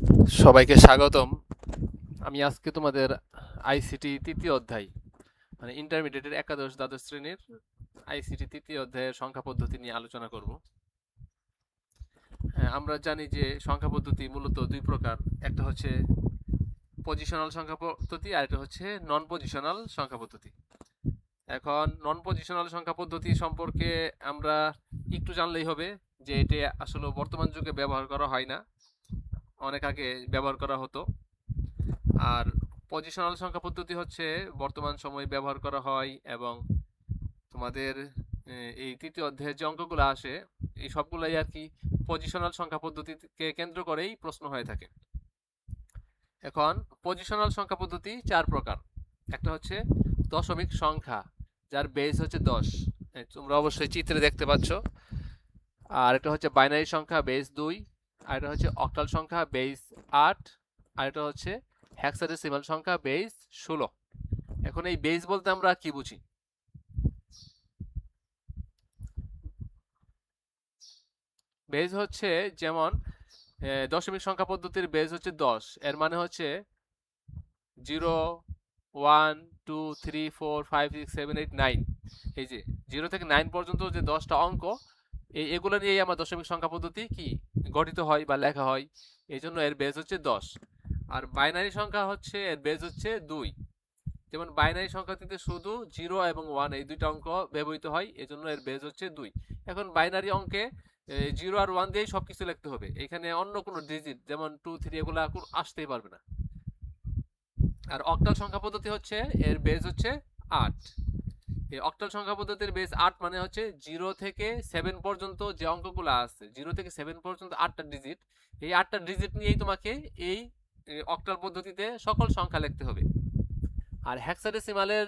সবাইকে স্বাগতম। আমি আজকে তোমাদের আইসিটি তৃতীয় অধ্যায় মানে ইন্টারমিডিয়েটের একাদশ দ্বাদশ শ্রেণীর আইসিটি তৃতীয় অধ্যায়ের সংখ্যা পদ্ধতি নিয়ে আলোচনা করব। আমরা জানি যে সংখ্যা পদ্ধতি মূলত দুই প্রকার, একটা হচ্ছে পজিশনাল সংখ্যা পদ্ধতি আর একটা হচ্ছে নন পজিশনাল সংখ্যা পদ্ধতি। এখন নন পজিশনাল সংখ্যা পদ্ধতি সম্পর্কে আমরা একটু জানলেই হবে যে এটা আসলে বর্তমান যুগে ব্যবহার করা হয় না, অনেক আগে ব্যবহার করা হতো। আর পজিশনাল সংখ্যা পদ্ধতি হচ্ছে বর্তমান সময়ে ব্যবহার করা হয় এবং তোমাদের এই তৃতীয় অধ্যায়ের যে অঙ্কগুলো আসে এই সবগুলাই আর কি পজিশনাল সংখ্যা পদ্ধতিকে কেন্দ্র করেই প্রশ্ন হয়ে থাকে। এখন পজিশনাল সংখ্যা পদ্ধতি চার প্রকার। একটা হচ্ছে দশমিক সংখ্যা, যার বেস হচ্ছে 10, তোমরা অবশ্যই চিত্রে দেখতে পাচ্ছ। আর এটা হচ্ছে বাইনারি সংখ্যা, বেস 2। আর এটা হচ্ছে অক্টাল সংখ্যা, বেস 8। আর এটা হচ্ছে হেক্সাডেসিমাল সংখ্যা, বেস 16। এখন এই বেস বলতে আমরা কি বুঝি? বেস হচ্ছে যেমন দশমিক সংখ্যা পদ্ধতির বেস হচ্ছে 10, এর মানে হচ্ছে 0, 1, 2, 3, 4, 5, 6, 7, 8, 9। এই যে 0 থেকে 9 পর্যন্ত যে 10টা অঙ্ক, এগুলো নিয়েই আমার দশমিক সংখ্যা পদ্ধতি কি গঠিত হয় বা লেখা হয়, এই জন্য এর বেস হচ্ছে 10। আর বাইনারি সংখ্যা হচ্ছে এর বেস হচ্ছে 2। যেমন বাইনারি সংখ্যাটিতে শুধু 0 এবং 1 এই দুইটা অঙ্ক ব্যবহৃত হয়, এজন্য এর বেস হচ্ছে 2। এখন বাইনারি অঙ্কে 0 আর 1 দিয়েই সবকিছু লিখতে হবে, এখানে অন্য কোনো ডিজিট যেমন 2, 3 এগুলা আসতেই পারবে না। আর অক্টাল সংখ্যা পদ্ধতি হচ্ছে এর বেস হচ্ছে 8। এই অক্টাল সংখ্যা পদ্ধতির বেস 8 মানে হচ্ছে 0 থেকে 7 পর্যন্ত যে অঙ্কগুলো আছে, 0 থেকে 7 পর্যন্ত 8টা ডিজিট, এই 8টা ডিজিট নিয়েই তোমাকে এই অক্টাল পদ্ধতিতে সকল সংখ্যা লিখতে হবে। আর হেক্সাডেসিমালের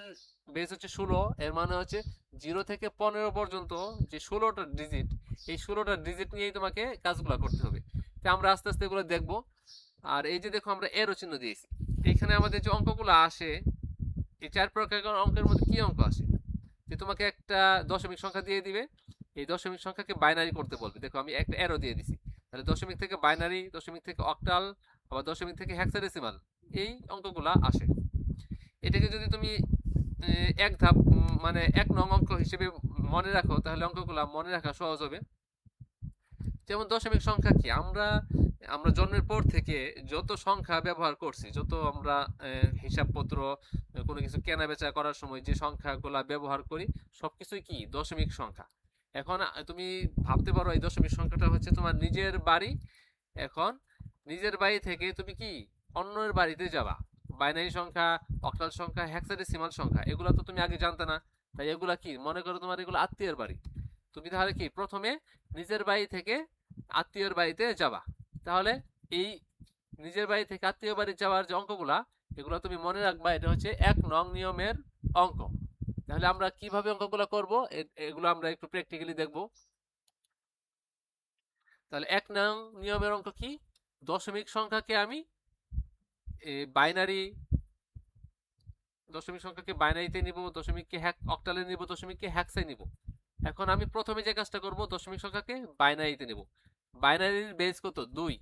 বেস হচ্ছে 16, এর মানে হচ্ছে 0 থেকে 15 পর্যন্ত যে 16টা ডিজিট, এই 16টা ডিজিট নিয়েই তোমাকে কাজগুলো করতে হবে। তো আমরা আস্তে আস্তে এগুলো দেখবো। আর এই যে দেখো আমরা এরো চিহ্ন দিয়েছি, এখানে আমাদের যে অঙ্কগুলো আসে এই চার প্রকার অঙ্কের মধ্যে কি অঙ্ক আসে, যে তোমাকে একটা দশমিক সংখ্যা দিয়ে দিবে, এই দশমিক সংখ্যাকে বাইনারি করতে বলবে। দেখো আমি একটা এরো দিয়ে দিছি, তাহলে দশমিক থেকে বাইনারি, দশমিক থেকে অক্টাল, আবার দশমিক থেকে হেক্সাডেসিমাল, এই অঙ্কগুলা আসে। এটাকে যদি তুমি এক ধাপ মানে 1 নং অঙ্ক হিসেবে মনে রাখো, তাহলে অঙ্কগুলা মনে রাখা সহজ হবে। যেমন দশমিক সংখ্যা কি, আমরা আমরা জন্মের পর থেকে যত সংখ্যা ব্যবহার করছি, যত আমরা হিসাবপত্র কোনো কিছু কেনা বেচা করার সময় যে সংখ্যাগুলা ব্যবহার করি, সবকিছুই কি দশমিক সংখ্যা। এখন তুমি ভাবতে পারো এই দশমিক সংখ্যাটা হচ্ছে তোমার নিজের বাড়ি। এখন নিজের বাড়ি থেকে তুমি কি অন্যের বাড়িতে যাবা, বাইনারি সংখ্যা, অক্টাল সংখ্যা, হেক্সাডেসিমাল সংখ্যা, এগুলো তো তুমি আগে জানতে না। তাই এগুলা কি মনে করো তোমার এগুলো আত্মীয়ের বাড়ি, তুমি তাহলে কি প্রথমে নিজের বাড়ি থেকে আত্মীয়ের বাড়িতে যাবা। তাহলে এই নিজের বাড়ি থেকে আত্মীয় বাড়ি যাওয়ার যে অঙ্কগুলা, এগুলো তুমি মনে রাখবা, এটা হচ্ছে 1 নং নিয়মের অঙ্ক। তাহলে আমরা কিভাবে অঙ্কগুলো করব এগুলো আমরা একটু প্র্যাকটিক্যালি দেখব। তাহলে 1 নং নিয়মের অঙ্ক কি, দশমিক সংখ্যাকে আমি বাইনারি, দশমিক সংখ্যাকে বাইনারিতে নিব, দশমিককে অক্টালে নিব, দশমিককে হ্যাক্সায় নিব। এখন আমি প্রথমে যে কাজটা করব, দশমিক সংখ্যাকে বাইনারিতে নেব। বাইনারির বেস কত, 2।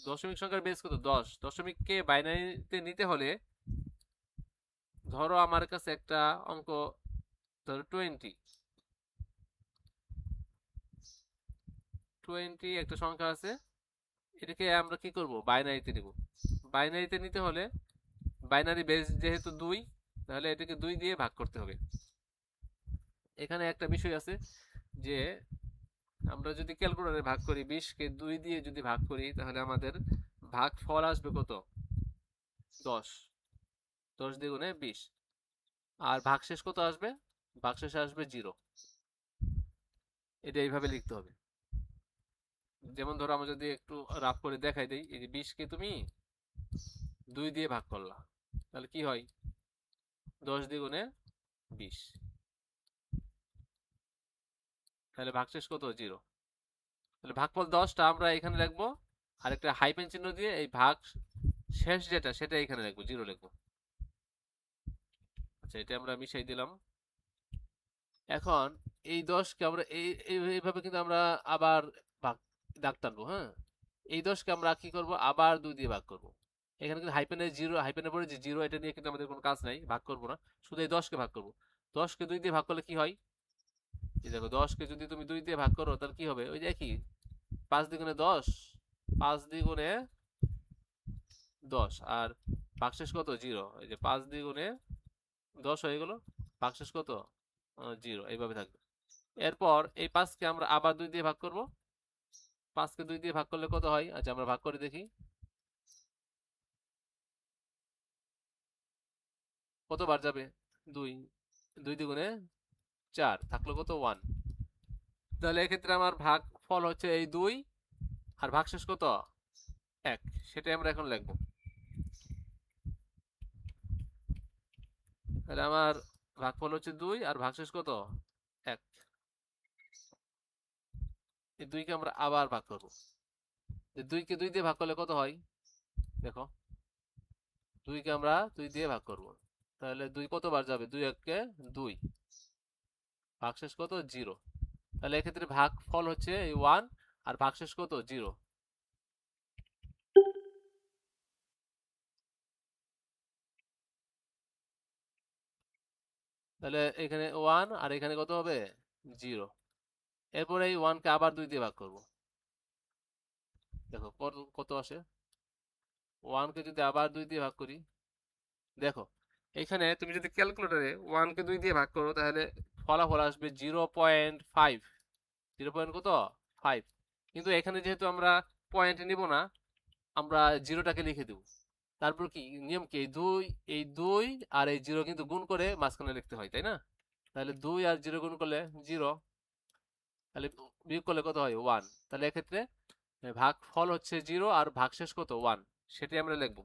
দশমিক সংখ্যার বেস কত, 10। দশমিককে বাইনারিতে নিতে হলে ধরো আমার কাছে একটা অঙ্ক, ধরো 20, একটা সংখ্যা আছে, এটাকে আমরা কি করব, বাইনারিতে নিব। বাইনারিতে নিতে হলে বাইনারি বেস যেহেতু 2, তাহলে এটাকে 2 দিয়ে ভাগ করতে হবে। এখানে একটা বিষয় আছে যে আমরা যদি ক্যালকুলেটরে ভাগ করি, 20কে 2 দিয়ে যদি ভাগ করি, তাহলে আমাদের ভাগ ফল আসবে কত, 10। 10 দ্বিগুণে 20। আর ভাগশেষ কত আসবে, ভাগশেষে আসবে 0। এটা এইভাবে লিখতে হবে। যেমন ধরো আমরা যদি একটু রাফ করে দেখাই দেই, এই যে 20কে তুমি 2 দিয়ে ভাগ করলা, তাহলে কি হয়, 10 দ্বিগুণে 20। তাহলে ভাগশেষ কত, 0। তাহলে ভাগফল 10টা আমরা এখানে লিখবো, আর একটা হাইফেন চিহ্ন দিয়ে এই ভাগ শেষ যেটা সেটা এখানে লিখবো, 0 লিখবো। আচ্ছা, এটা আমরা মিশাই দিলাম। এখন এই 10কে আমরা এইভাবে কিন্তু আমরা আবার দাগ টানবো, হ্যাঁ। এই 10কে আমরা কি করব, আবার 2 দিয়ে ভাগ করব। এখানে কিন্তু হাইপেনের জিরো, হাইপেনের পরে যে জিরো, এটা নিয়ে কিন্তু আমাদের কোনো কাজ নাই, ভাগ করব না, শুধু এই 10কে ভাগ করব। 10কে 2 দিয়ে ভাগ করলে কি হয়, এই দেখো 10কে যদি তুমি 2 দিয়ে ভাগ করো তাহলে কি হবে, ওই যে কি 5 দ্বিগুণে 10, 5 দ্বিগুণে 10, আর ভাগশেষ কত, 0। এই যে 5 দ্বিগুণে 10 হয়ে গেল, ভাগশেষ কত, 0, এইভাবে থাকবে। এরপর এই 5কে আমরা আবার 2 দিয়ে ভাগ করব। 5কে 2 দিয়ে ভাগ করলে কত হয়, আচ্ছা আমরা ভাগ করে দেখি কতবার যাবে, 2, 2 দ্বিগুণে 4, থাকলো কত, 1। তাহলে এক্ষেত্রে আমার ভাগ ফল হচ্ছে এই 2, আর ভাগশেষ কত, 1, সেটাই আমরা এখন লিখবো। তাহলে আমার ভাগফল হচ্ছে 2 আর ভাগশেষ কত, 1। এই 2কে আমরা আবার ভাগ করব। 2কে 2 দিয়ে ভাগ করলে কত হয়, দেখো 2কে আমরা 2 দিয়ে ভাগ করব, তাহলে 2 কতবার যাবে, 2 1-কে 2, ভাগশেষ কত, 0। তাহলে এক্ষেত্রে ভাগ ফল হচ্ছে এই 1, আর ভাগশেষ কত, 0। তাহলে এখানে 1 আর এখানে কত হবে, 0। এরপরে এই 1কে আবার 2 দিয়ে ভাগ করব, দেখো কত কত আসে। 1কে যদি আবার 2 দিয়ে ভাগ করি, দেখো এখানে তুমি যদি ক্যালকুলেটরে 1কে 2 দিয়ে ভাগ করো তাহলে ফলাফল আসবে 0.5, 0 পয়েন্ট কত, 5। কিন্তু এখানে যেহেতু আমরা পয়েন্ট নিব না, আমরা জিরোটাকে লিখে দেব। তারপর কি নিয়ম, কি এই দুই আর এই জিরো কিন্তু গুণ করে মাঝখানে লিখতে হয়, তাই না? তাহলে 2 আর 0 গুণ করলে 0, তাহলে বিয়োগ করলে কত হয়, 1। তাহলে এক্ষেত্রে ভাগ ফল হচ্ছে 0 আর ভাগশেষ কত, 1, সেটাই আমরা লিখব।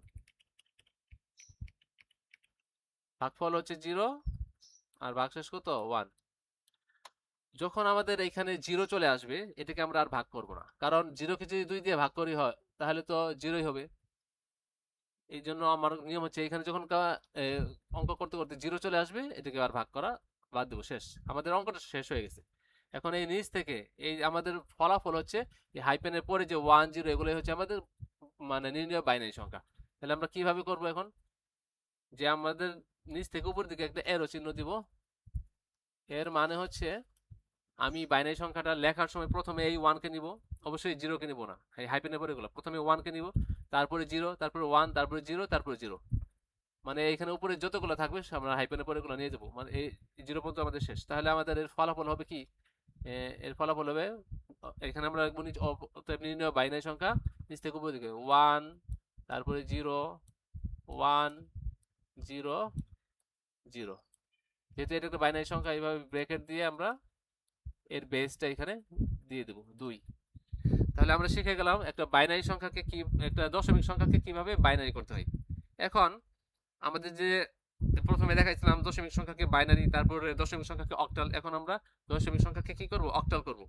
ভাগফল হচ্ছে 0 আর ভাগশেষ কত, 1। যখন আমাদের এখানে 0 চলে আসবে, এটাকে আমরা আর ভাগ করব না, কারণ 0কে যদি 2 দিয়ে ভাগ করি হয় তাহলে তো 0ই হবে। এই জন্য আমার নিয়ম হচ্ছে এখানে যখন অঙ্ক করতে করতে 0 চলে আসবে, এটাকে আর ভাগ করা বাদ দেবো, শেষ, আমাদের অঙ্কটা শেষ হয়ে গেছে। এখন এই নিচ থেকে এই আমাদের ফলাফল হচ্ছে এই হাইপেনের পরে যে 1 0 এগুলোই হচ্ছে আমাদের মানে নির্ণয় বাইনারি সংখ্যা। তাহলে আমরা কিভাবে করব এখন, যে আমাদের নিচ থেকে উপর দিকে একটা এরো চিহ্ন দিব। এর মানে হচ্ছে আমি বাইনারি সংখ্যাটা লেখার সময় প্রথমে এই 1কে নিব, অবশ্যই 0কে নিব না, এই হাইপেনের পরে এগুলো প্রথমে 1কে নিব, তারপরে 0, তারপরে 1, তারপরে 0, তারপরে 0। মানে এখানে উপরে যতগুলো থাকবে আমরা হাইপেনের পরে এগুলো নিয়ে যাবো, মানে এই 0 পর্যন্ত আমাদের শেষ। তাহলে আমাদের এর ফলাফল হবে কি, এর ফলাফল হবে এখানে আমরা লিখব নির্ণয় বাইনারি সংখ্যা, নিচ থেকে উপর দিকে 1, তারপরে 0, 1, 0, 0। যেহেতু এটা একটা বাইনারি সংখ্যা, এইভাবে ব্র্যাকেট দিয়ে আমরা এর বেসটা এখানে দিয়ে দেবো 2। তাহলে আমরা শিখে গেলাম একটা বাইনারি সংখ্যাকে কি, একটা দশমিক সংখ্যাকে কিভাবে বাইনারি করতে হয়। এখন আমাদের যে প্রথমে দেখাইছিলাম দশমিক সংখ্যাকে বাইনারি, তারপরে দশমিক সংখ্যাকে অক্টাল, এখন আমরা দশমিক সংখ্যাকে কি করব, অক্টাল করব।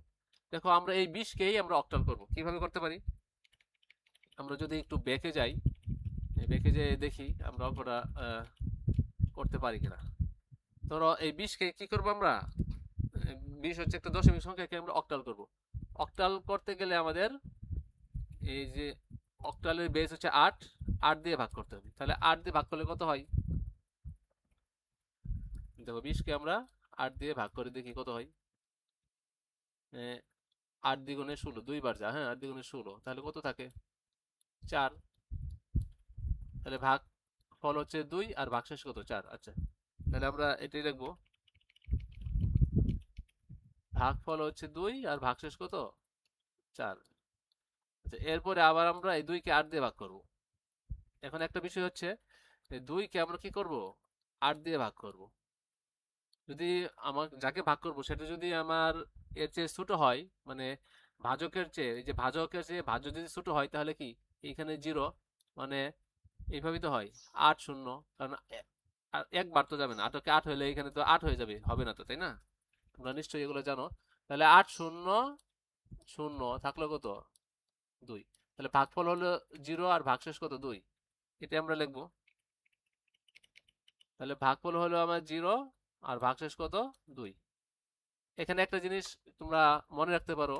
দেখো আমরা এই 20কেই আমরা অক্টাল করব, কিভাবে করতে পারি, আমরা যদি একটু বেঁকে যাই, বেঁকে যেয়ে দেখি আমরা অঙ্কটা করতে পারি কিনা। ধরো এই 20কে কি করব আমরা, 20 হচ্ছে একটা দশমিক সংখ্যাকে আমরা অক্টাল করব। অক্টাল করতে গেলে আমাদের এই যে অক্টালের বেস হচ্ছে 8, 8 দিয়ে ভাগ করতে হবে। তাহলে 8 দিয়ে ভাগ করলে কত হয়, দেখো 20কে আমরা 8 দিয়ে ভাগ করে দেখি কত হয়। 8 দ্বিগুণে 16, 2 বার যা, হ্যাঁ 8 দ্বিগুণে 16, তাহলে কত থাকে, 4। তাহলে ভাগ ফল হচ্ছে 2 আর ভাগশেষ কত, 4। আচ্ছা, তাহলে আমরা এটাই লিখবো, ভাগ ফল হচ্ছে 2 আর ভাগশেষ কত, 4। আচ্ছা, এরপরে আবার আমরা এই 2কে 8 দিয়ে ভাগ করব। এখন একটা বিষয় হচ্ছে এই 2কে আমরা কি করব, 8 দিয়ে ভাগ করব। যদি আমার যাকে ভাগ করব সেটা যদি আমার এর চেয়ে ছোট হয়, মানে ভাজকের চেয়ে, এই যে ভাজকের চেয়ে ভাজ্য যদি ছোট হয়, তাহলে কি এইখানে 0, মানে এইভাবেই তো হয় 8 0, কারণ আর একবার তো যাবে না, 8কে 8 হলে এখানে তো 8 হয়ে যাবে, হবে না তো, তাই না? তোমরা নিশ্চয়ই এগুলো জানো। তাহলে 8 0 0 থাকলো কত, 2। তাহলে ভাগফল হলো 0 আর ভাগশেষ কত, 2। এটা আমরা লিখবো। তাহলে ভাগফল হলো আমার 0 আর ভাগশেষ কত, 2। এখানে একটা জিনিস তোমরা মনে রাখতে পারো,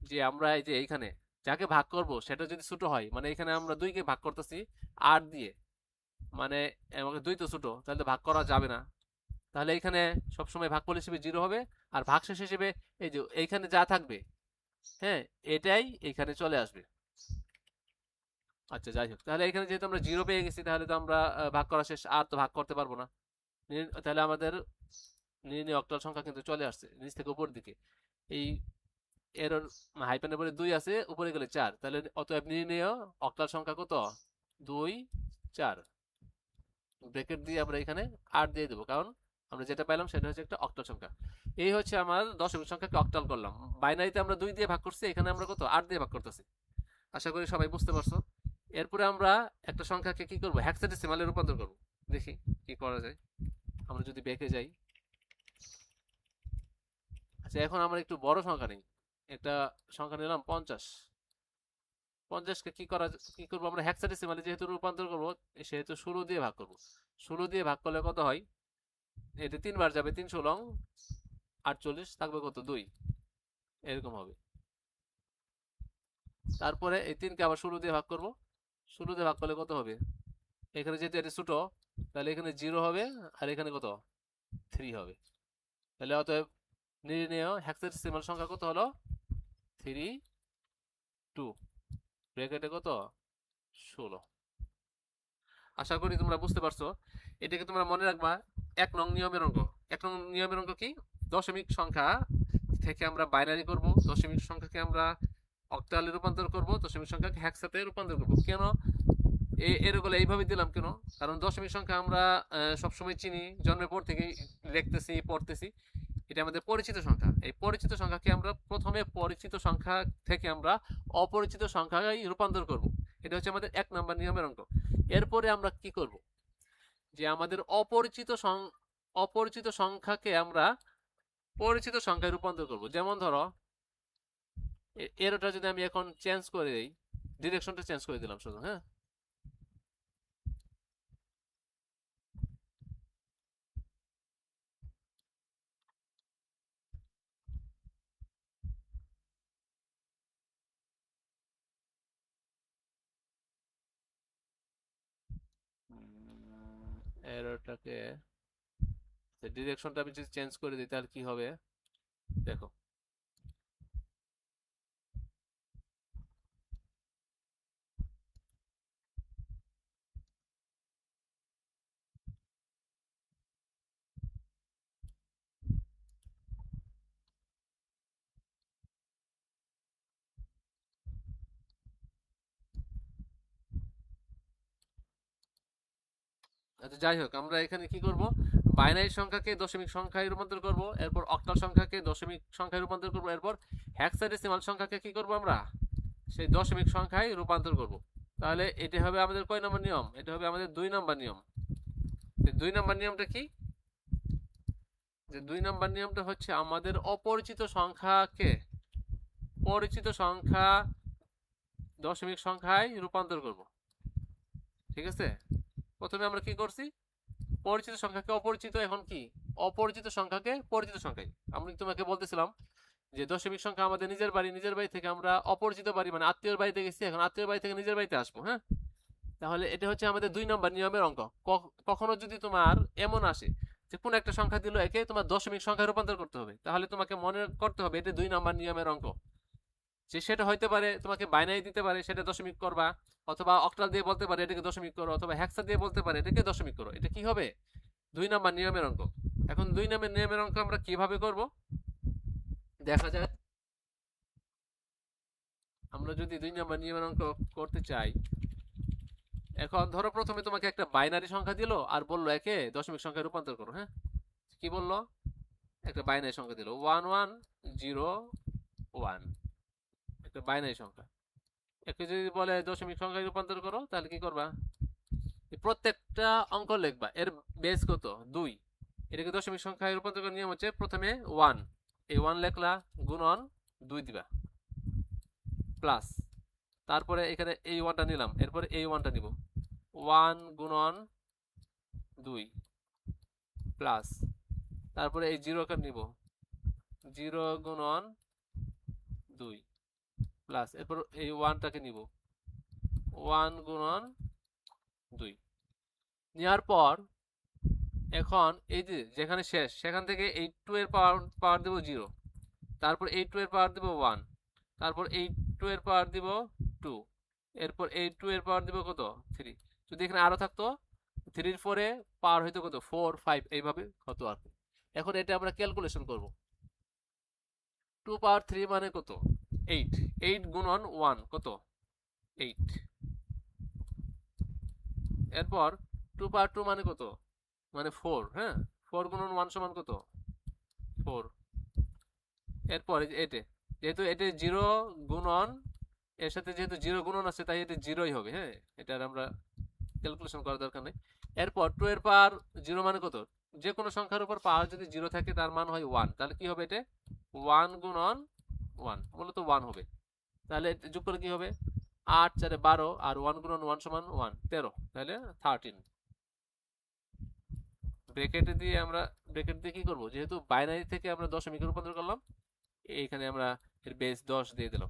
যে আমরা এই যে এইখানে যাকে ভাগ করব সেটা যদি ছোট হয়, মানে এখানে আমরা 2 কে ভাগ করতেছি 8 দিয়ে, মানে আমাকে 2 তো ছোট, তাহলে তো ভাগ করা যাবে না। তাহলে এখানে সবসময় ভাগফল হিসেবে 0 হবে, আর ভাগশেষ হিসেবে এই যে এইখানে যা থাকবে, হ্যাঁ, এটাই এখানে চলে আসবে। আচ্ছা, যাই হোক, তাহলে এখানে যেহেতু আমরা 0 পেয়ে গেছি, তাহলে তো আমরা ভাগ করা শেষ, আর তো ভাগ করতে পারবো না। তাহলে আমাদের নির্ণয় অক্টাল সংখ্যা কিন্তু চলে আসছে নিচ থেকে উপর দিকে। এই এরর হাইপেনের পরে 2 আছে, উপরে গেলে 4, তাহলে অতএব নির্ণয় অক্টাল সংখ্যা কত? 2 4। ব্র্যাকেট দিয়ে আমরা এখানে 8 দিয়ে দেবো, কারণ আমরা যেটা পাইলাম সেটা হচ্ছে একটা অক্টাল সংখ্যা। এই হচ্ছে আমার দশমিক সংখ্যাকে অক্টাল করলাম। বাইনারিতে আমরা 2 দিয়ে ভাগ করছি, এখানে আমরা কত 8 দিয়ে ভাগ করতেছি। আশা করি সবাই বুঝতে পারছো। এরপরে আমরা একটা সংখ্যাকে কি করব, হেক্সাডেসিমালে রূপান্তর করব। দেখি কি করা যায়। আমরা যদি ব্যাকে যাই, আচ্ছা এখন আমরা একটু বড় সংখ্যা নিই, একটা সংখ্যা নিলাম 50। 50কে কি করব আমরা, হেক্সাডেসিমালে যেহেতু রূপান্তর করব, সেহেতু 16 দিয়ে ভাগ করব। 16 দিয়ে ভাগ করলে কত হয়? এটা 3 বার যাবে, 3 16 48, থাকবে কত 2, এরকম হবে। তারপরে এই 3কে আবার 16 দিয়ে ভাগ করব। 16 দিয়ে ভাগ করলে কত হবে? এখানে যেহেতু এটা ছোট, তাহলে এখানে 0 হবে, আর এখানে কত 3 হবে। তাহলে অতএব নির্ণেয় হেক্সাডেসিমাল সংখ্যা কত হলো? 3 2, ব্র্যাকেটে কত 16। আশা করি তোমরা বুঝতে পারছো। এটাকে তোমরা মনে রাখবা 1 নং নিয়মের অঙ্ক। 1 নং নিয়মের অঙ্ক কি? দশমিক সংখ্যা থেকে আমরা বাইনারি করব, দশমিক সংখ্যাকে আমরা অক্টালে রূপান্তর করব, দশমিক সংখ্যাকে হেক্সাতে রূপান্তর করব। কেন এরগুলো এইভাবে দিলাম কেন? কারণ দশমিক সংখ্যা আমরা সবসময় চিনি, জন্মের পর থেকেই লিখতেছি পড়তেছি, এটা আমাদের পরিচিত সংখ্যা। এই পরিচিত সংখ্যাকে আমরা প্রথমে পরিচিত সংখ্যা থেকে আমরা অপরিচিত সংখ্যায় রূপান্তর করব। এটা হচ্ছে আমাদের 1 নম্বর নিয়মের অঙ্ক। এরপরে আমরা কি করব, যে আমাদের অপরিচিত সংখ্যাকে আমরা পরিচিত সংখ্যায় রূপান্তর করব। যেমন ধরো এরটা যদি আমি এখন চেঞ্জ করে দিই, ডিরেকশনটা চেঞ্জ করে দিলাম শুধু, হ্যাঁ, এরটাকে ডিরেকশনটা আমি যদি চেঞ্জ করে দিই তাহলে কি হবে দেখো। আচ্ছা, যাই হোক, আমরা এখানে কি করব, বাইনারি সংখ্যাকে দশমিক সংখ্যায় রূপান্তর করব, এরপর অক্টাল সংখ্যাকে দশমিক সংখ্যায় রূপান্তর করব, এরপর হেক্সাডেসিমাল সংখ্যাকে কি করব আমরা, সেই দশমিক সংখ্যায় রূপান্তর করব। তাহলে এটা হবে আমাদের কয় নম্বর নিয়ম? এটা হবে আমাদের 2 নম্বর নিয়ম। 2 নম্বর নিয়মটা কি? যে 2 নম্বর নিয়মটা হচ্ছে আমাদের অপরিচিত সংখ্যাকে পরিচিত সংখ্যা দশমিক সংখ্যায় রূপান্তর করব। ঠিক আছে, প্রথমে আমরা কি করছি, পরিচিত সংখ্যাকে অপরিচিত, এখন কি অপরিচিত সংখ্যাকে পরিচিত সংখ্যায়। আমি তোমাকে বলতেছিলাম যে দশমিক সংখ্যা আমাদের নিজের বাড়ি থেকে আমরা অপরিচিত বাড়ি মানে আত্মীয়র বাড়িতে গেছি, এখন আত্মীয়র বাড়ি থেকে নিজের বাড়িতে আসবো, হ্যাঁ। তাহলে এটা হচ্ছে আমাদের 2 নম্বর নিয়মের অঙ্ক। কখনো যদি তোমার এমন আসে যে কোন একটা সংখ্যা দিল একে তোমার দশমিক সংখ্যায় রূপান্তর করতে হবে, তাহলে তোমাকে মনে করতে হবে এটা 2 নম্বর নিয়মের অঙ্ক। যে সেটা হইতে পারে তোমাকে বাইনারি দিতে পারে, সেটা দশমিক করবা, অথবা অক্টাল দিয়ে বলতে পারে এটাকে দশমিক করো, অথবা হেক্সা দিয়ে বলতে পারে এটাকে দশমিক করো। এটা কি হবে? 2 নম্বর নিয়মের অঙ্ক। এখন 2 নম্বর নিয়মের অঙ্ক আমরা কিভাবে করব দেখা যায়। আমরা যদি 2 নম্বর নিয়মের অঙ্ক করতে চাই, এখন ধরো প্রথমে তোমাকে একটা বাইনারি সংখ্যা দিল আর বললো একে দশমিক সংখ্যায় রূপান্তর করো, হ্যাঁ। কি বললো? একটা বাইনারি সংখ্যা দিল 1101, একটা বাইনারি সংখ্যা। একে যদি বলে দশমিক সংখ্যায় রূপান্তর করো, তাহলে কি করবা, প্রত্যেকটা অঙ্ক লিখবা এর বেস কত 2। এটাকে দশমিক সংখ্যায় রূপান্তর করার নিয়ম হচ্ছে প্রথমে 1, এই 1 লেখলা, গুণন 2 দিবা, প্লাস, তারপরে এখানে এই 1টা নিলাম, এরপরে এই 1টা নিব, 1 গুণন 2 প্লাস, তারপরে এই 0টা নিব, 0 গুণন 2 প্লাস এরপর এই 1টাকে নিব 1 গুণন 2 নেওয়ার পর এখন এই যে যেখানে শেষ সেখান থেকে এই 2 এর পাওয়ার দেব 0, তারপর এই 2 এর পাওয়ার দেব 1, তারপর এই 2 এর পাওয়ার দিব 2, এরপর এই 2 এর পাওয়ার দিব কত 3। যদি এখানে আরো থাকতো 3 এর 4 এ পাওয়ার হইতো কত 4 5 এইভাবে হতো আর কি। এখন এটা আমরা ক্যালকুলেশন করব। 2 পাওয়ার 3 মানে কত 8, 8 গুণন 1 কত 8। এরপর 2 পাওয়ার 2 মানে কত মানে 4, হ্যাঁ 4 গুণন 1 সমান কত 4। এরপর এটা যেহেতু এটা 0 গুণন এর সাথে যেহেতু 0 গুণন আছে তাই এটা 0ই হবে, হ্যাঁ এটার আমরা ক্যালকুলেশন করার দরকার নেই। এরপর 2 এর পাওয়ার 0 মানে কত, যে কোনো সংখ্যার উপর পাওয়ার যদি 0 থাকে তার মান হয় 1, তাহলে কি হবে এটা 1 গুণন 1 মূলত 1 হবে। তাহলে যোগ করে কি হবে 8 4 12 আর 1 গুণন 1 সমান 1 13, তাহলে 13। ব্র্যাকেট দিয়ে কি করব, যেহেতু বাইনারি থেকে আমরা দশমিকে রূপান্তর করলাম এইখানে আমরা এর বেস 10 দিয়ে দিলাম,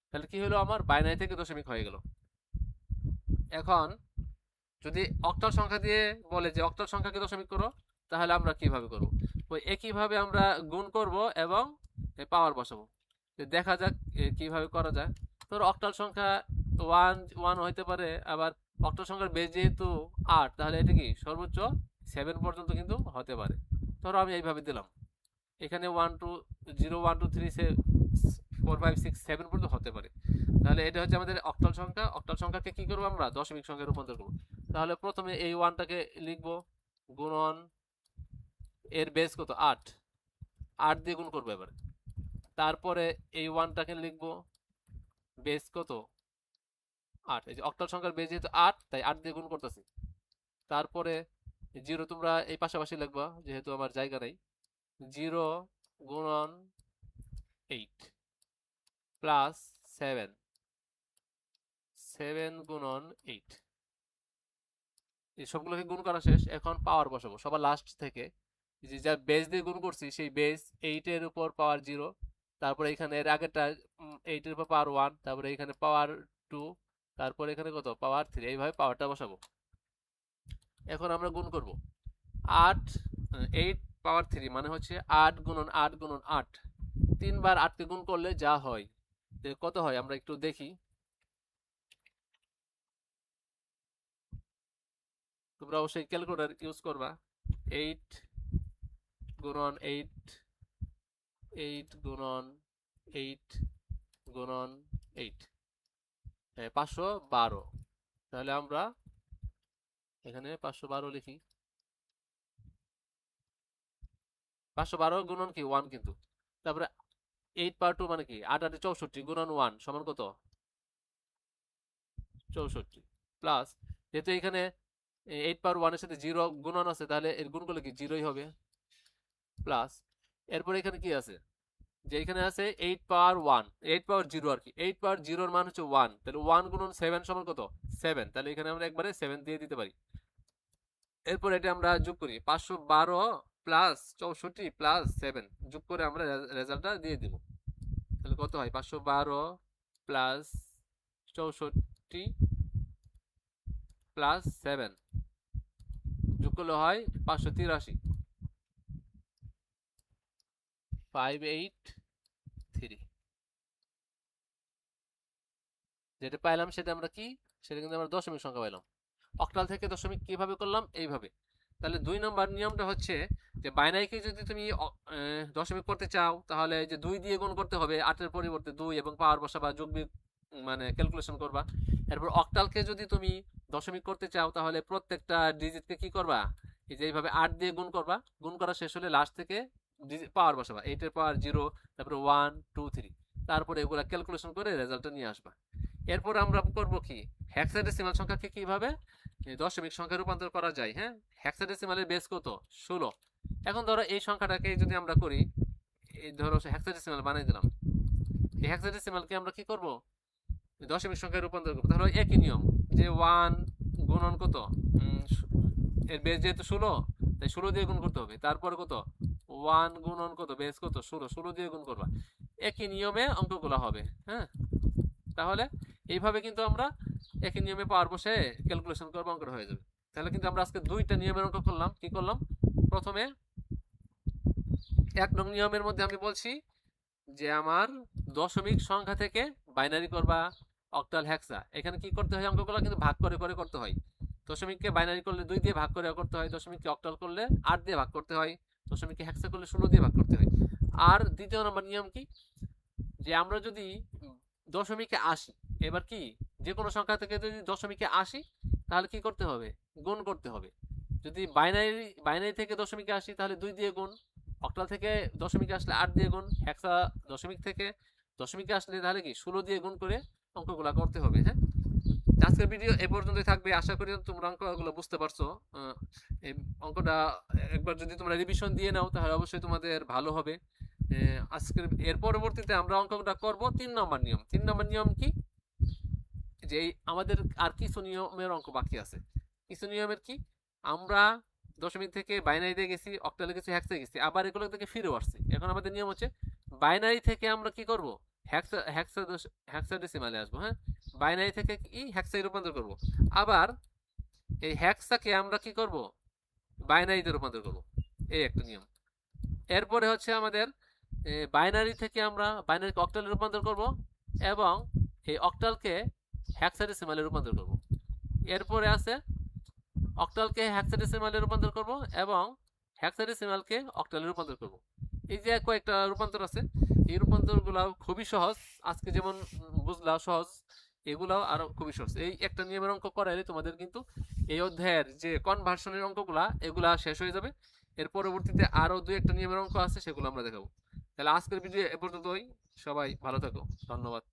তাহলে কি হলো আমার বাইনারি থেকে দশমিক হয়ে গেল। এখন যদি অক্টাল সংখ্যা দিয়ে বলে যে অক্টাল সংখ্যাকে দশমিক করো তাহলে আমরা কিভাবে করব, ওই একইভাবে আমরা গুণ করব এবং পাওয়ার বসাবো। দেখা যাক কিভাবে করা যায়। তোর অক্টাল সংখ্যা 1 1 হইতে পারে, আবার অক্টাল সংখ্যার বেস যেহেতু 8 তাহলে এটা কি সর্বোচ্চ 7 পর্যন্ত কিন্তু হতে পারে। ধরো আমি এইভাবে দিলাম, এখানে 1 2 0 1 2 3 4 5 6 7 পর্যন্ত হতে পারে। তাহলে এটা হচ্ছে আমাদের অক্টাল সংখ্যা। অক্টাল সংখ্যাকে কি করবো আমরা দশমিক সংখ্যায় রূপান্তর করব। তাহলে প্রথমে এই 1টাকে লিখবো গুণন এর বেস কত 8, 8 দিয়ে গুণ করবো এবার। তারপরে এই 1টাকে লিখবো বেস কত 8, এই যে অক্টাল সংখ্যার বেস যেহেতু 8 তাই 8 দিয়ে গুণ করতেছি। তারপরে 0 তোমরা এই পাশাপাশি লিখবা যেহেতু আমার জায়গা নেই, 0 গুণন 8 প্লাস 7, 7 গুণন 8। এই সবগুলোকে গুণ করা শেষ, এখন পাওয়ার বসাবো সবার লাস্ট থেকে। যে যা বেস দিয়ে গুণ করছি সেই বেস 8 এর উপর পাওয়ার 0, তারপরে এখানে এর আগেরটা 8 এর উপর পাওয়ার 1, তারপরে এখানে পাওয়ার 2, তারপরে এখানে কত পাওয়ার 3, এইভাবে পাওয়ারটা বসাবো। এখন আমরা গুণ করব 8 8 পাওয়ার 3 মানে হচ্ছে 8 গুণন 8 গুণন 8, 3 বার 8কে গুণ করলে যা হয় কত হয় আমরা একটু দেখি। তোমরা অবশ্যই ক্যালকুলেটর ইউজ করবা। 8 গুণন 8, 8 গুণন 8 গুণন 8, 512। তাহলে আমরা এখানে 512 লিখি। 512 গুণন কি 1 কিন্তু। তারপরে 8 পাওয়ার 2 মানে কি 8 8 64 গুণন 1 সমান কত 64 প্লাস, যেহেতু এখানে 8 পাওয়ার 1 এর সাথে 0 গুণন আছে তাহলে এর গুণ করলে কি 0ই হবে প্লাস। এরপর এখানে কি আছে যে এখানে আছে 8 পাওয়ার 1 8 পাওয়ার 0 আর কি, 8 পাওয়ার 0 এর মান হচ্ছে 1, তাহলে 1 গুণন 7 সমান কত 7, তাহলে এখানে আমরা একবারে 7 দিয়ে দিতে পারি। এরপর এটা আমরা যোগ করি 512 প্লাস 64 প্লাস 7 যোগ করে আমরা রেজাল্টটা দিয়ে দিব। তাহলে কত হয় 512 প্লাস 64 প্লাস 7 যোগ করলে হয় 583, 583। যেটা পাইলাম সেটা আমরা কি সেটা কিন্তু আমরা দশমিক সংখ্যা পাইলাম। অক্টাল থেকে দশমিক কিভাবে করলাম এইভাবে। তাহলে 2 নম্বর নিয়মটা হচ্ছে যে বাইনারিকে যদি তুমি দশমিক করতে চাও তাহলে যে 2 দিয়ে গুণ করতে হবে 8 এর পরিবর্তে 2 এবং পাওয়ার বসাবা যোগ বিয়োগ মানে ক্যালকুলেশন করবা। এরপর অক্টালকে যদি তুমি দশমিক করতে চাও তাহলে প্রত্যেকটা ডিজিটকে কি করবা এই যে এইভাবে 8 দিয়ে গুণ করবা, গুণ করা শেষ হলে লাস্ট থেকে পাওয়ার বসাবা 8 এর পাওয়ার 0, তারপরে 1 2 3, তারপরে এগুলা ক্যালকুলেশন করে রেজাল্টটা নিয়ে আসবা। এরপর আমরা করব কি হেক্সাডেসিমাল সংখ্যাকে কিভাবে দশমিক সংখ্যায় রূপান্তর করা যায়। হ্যাঁ হেক্সাডেসিমালের বেস কত 16। এখন ধরো এই সংখ্যাটাকে যদি আমরা করি, এই ধরো হেক্সাডেসিমাল বানিয়ে দিলাম, এই হেক্সাডেসিমালকে আমরা কি করব দশমিক সংখ্যায় রূপান্তর করব। ধরো একই নিয়ম যে 1 গুণন কত এর বেস যেহেতু 16 তাই 16 দিয়ে গুণ করতে হবে, তারপরে কত 1 গুণন কত বেস কত 16 দিয়ে গুণ করবা। একই নিয়মে অঙ্কগুলো হবে। হ্যাঁ তাহলে এইভাবে কিন্তু আমরা একই নিয়মে পাওয়ার বসে ক্যালকুলেশন করবো, অঙ্কটা হয়ে যাবে। তাহলে কিন্তু আমরা আজকে দুইটা নিয়মের অঙ্ক করলাম। কি করলাম? প্রথমে 1 নং নিয়মের মধ্যে আমি বলছি যে আমার দশমিক সংখ্যা থেকে বাইনারি করবা অক্টাল হেক্সা। এখানে কি করতে হয়? অঙ্কগুলো কিন্তু ভাগ করে করে করতে হয়। দশমিককে বাইনারি করলে 2 দিয়ে ভাগ করে করতে হয়, দশমিককে অক্টাল করলে 8 দিয়ে ভাগ করতে হয়, দশমিককে হেক্সা করলে 16 দিয়ে ভাগ করতে হয়। আর দ্বিতীয় নম্বর নিয়ম কি, যে আমরা যদি দশমিকে আসি, এবার কি যে কোনো সংখ্যা থেকে যদি দশমিকে আসি তাহলে কি করতে হবে? গুণ করতে হবে। যদি বাইনারি বাইনারি থেকে দশমিকে আসি তাহলে 2 দিয়ে গুণ, অক্টাল থেকে দশমিকে আসলে 8 দিয়ে গুণ, হেক্সা দশমিক থেকে দশমিকে আসলে তাহলে কি 16 দিয়ে গুণ করে অঙ্কগুলো করতে হবে। হ্যাঁ, আজকের ভিডিও এ পর্যন্তই থাকবে। আশা করি তোমরা অঙ্কগুলো বুঝতে পারছো। এই অঙ্কটা একবার যদি তোমরা রিভিশন দিয়ে নাও তাহলে অবশ্যই তোমাদের ভালো হবে। আজকের এর পরবর্তীতে আমরা অঙ্কটা করব 3 নম্বর নিয়ম। 3 নম্বর নিয়ম কি, যে আমাদের আর কিছু নিয়মের অঙ্ক বাকি আছে। কিছু নিয়মের কি, আমরা দশমিক থেকে বাইনারিতে গেছি, অক্টালে গেছি, হেক্সা গেছি, আবার এগুলো থেকে ফিরেও আসছি। এখন আমাদের নিয়ম হচ্ছে বাইনারি থেকে আমরা কি করব? হেক্সা হেক্সা হেক্সাডেসিমালে আসবো। হ্যাঁ, বাইনারি থেকে কি হেক্সায় রূপান্তর করব। আবার এই হেক্সাকে আমরা কি করব? বাইনারিতে রূপান্তর করব। এই একটা নিয়ম। এরপরে হচ্ছে আমাদের বাইনারি থেকে আমরা বাইনারিকে অক্টালে রূপান্তর করব এবং এই অক্টালকে হেক্সাডেসিমালে রূপান্তর করব। এরপরে আছে অক্টালকে হেক্সাডেসিমালে রূপান্তর করব এবং হেক্সাডেসিমালকে অক্টালে রূপান্তর করব। এই যে কয়েকটা রূপান্তর আছে, এই রূপান্তরগুলো খুবই সহজ। আজকে যেমন বুঝলা সহজ, এগুলাও আরো খুবই সহজ। এই একটা নিয়মের অঙ্ক করাইলে তোমাদের কিন্তু এই অধ্যায়ের যে কনভার্সনের অঙ্কগুলা এগুলা শেষ হয়ে যাবে। এর পরবর্তীতে আরো 2-1টা নিয়মের অঙ্ক আছে, সেগুলো আমরা দেখাবো। তাহলে আজকের ভিডিও এ পর্যন্তই। সবাই ভালো থাকো, ধন্যবাদ।